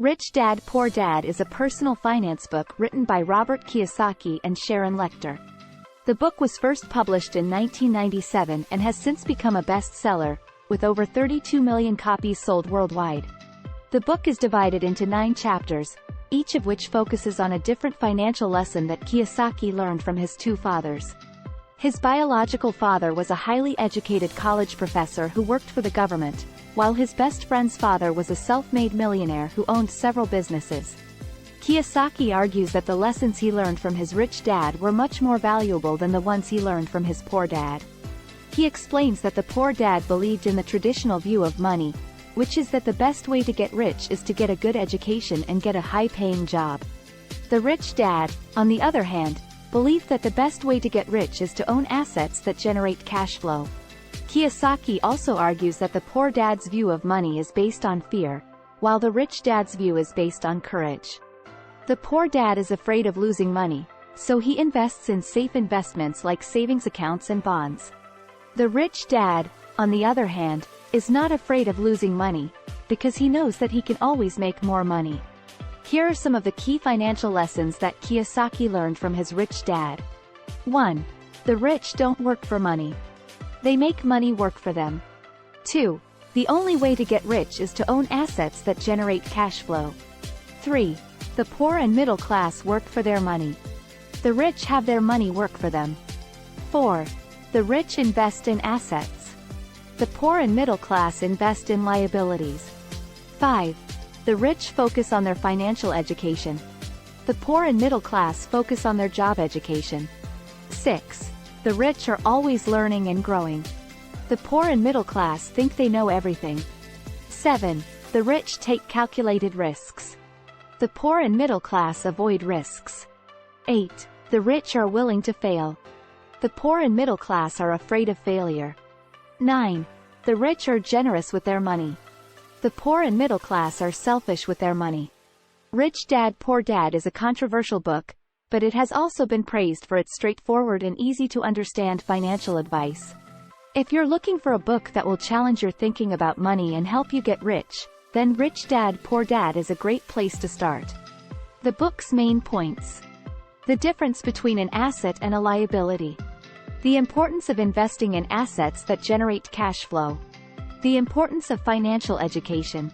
Rich Dad Poor Dad is a personal finance book written by Robert Kiyosaki and Sharon Lechter. The book was first published in 1997 and has since become a bestseller, with over 32 million copies sold worldwide. The book is divided into 9 chapters, each of which focuses on a different financial lesson that Kiyosaki learned from his 2 fathers. His biological father was a highly educated college professor who worked for the government, while his best friend's father was a self-made millionaire who owned several businesses. Kiyosaki argues that the lessons he learned from his rich dad were much more valuable than the ones he learned from his poor dad. He explains that the poor dad believed in the traditional view of money, which is that the best way to get rich is to get a good education and get a high-paying job. The rich dad, on the other hand, believed that the best way to get rich is to own assets that generate cash flow. Kiyosaki also argues that the poor dad's view of money is based on fear, while the rich dad's view is based on courage. The poor dad is afraid of losing money, so he invests in safe investments like savings accounts and bonds. The rich dad, on the other hand, is not afraid of losing money, because he knows that he can always make more money. Here are some of the key financial lessons that Kiyosaki learned from his rich dad. 1. The rich don't work for money. They make money work for them. 2. The only way to get rich is to own assets that generate cash flow. 3. The poor and middle class work for their money. The rich have their money work for them. 4. The rich invest in assets. The poor and middle class invest in liabilities. 5. The rich focus on their financial education. The poor and middle class focus on their job education. 6. The rich are always learning and growing. The poor and middle class think they know everything. 7. The rich take calculated risks. The poor and middle class avoid risks. 8. The rich are willing to fail. The poor and middle class are afraid of failure. 9. The rich are generous with their money. The poor and middle class are selfish with their money. Rich Dad Poor Dad is a controversial book, but it has also been praised for its straightforward and easy-to-understand financial advice. If you're looking for a book that will challenge your thinking about money and help you get rich, then Rich Dad Poor Dad is a great place to start. The book's main points. The difference between an asset and a liability. The importance of investing in assets that generate cash flow. The importance of financial education.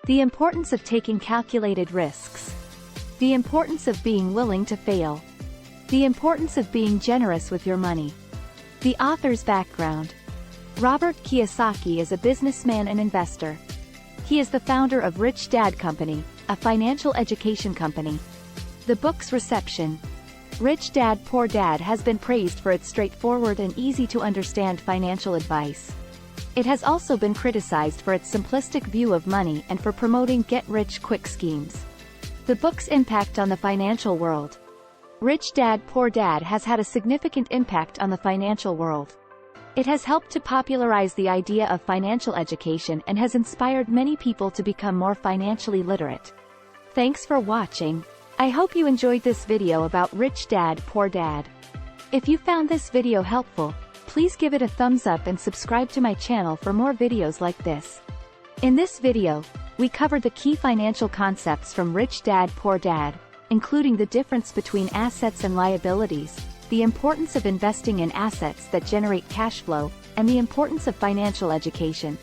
The importance of taking calculated risks. The importance of being willing to fail. The importance of being generous with your money. The author's background. Robert Kiyosaki is a businessman and investor. He is the founder of Rich Dad Company, a financial education company. The book's reception. Rich Dad Poor Dad has been praised for its straightforward and easy-to-understand financial advice. It has also been criticized for its simplistic view of money and for promoting get-rich-quick schemes. The book's impact on the financial world. Rich Dad Poor Dad has had a significant impact on the financial world. It has helped to popularize the idea of financial education and has inspired many people to become more financially literate. Thanks for watching. I hope you enjoyed this video about Rich Dad Poor Dad. If you found this video helpful, please give it a thumbs up and subscribe to my channel for more videos like this. In this video, we covered the key financial concepts from Rich Dad Poor Dad, including the difference between assets and liabilities, the importance of investing in assets that generate cash flow, and the importance of financial education.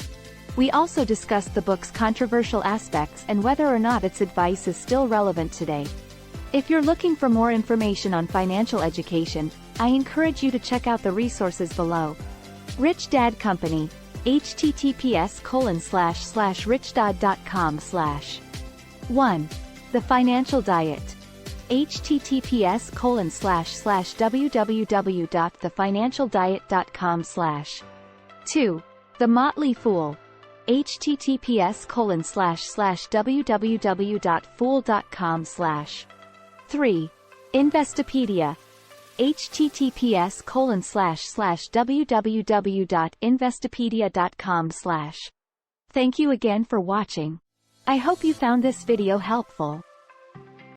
We also discussed the book's controversial aspects and whether or not its advice is still relevant today. If you're looking for more information on financial education, I encourage you to check out the resources below. Rich Dad Company, https://richdad.com/. 1. The Financial Diet. https://www.thefinancialdiet.com/. 2. The Motley Fool. https://www.fool.com/. 3. Investopedia. https://www.investopedia.com/. Thank you again for watching. I hope you found this video helpful.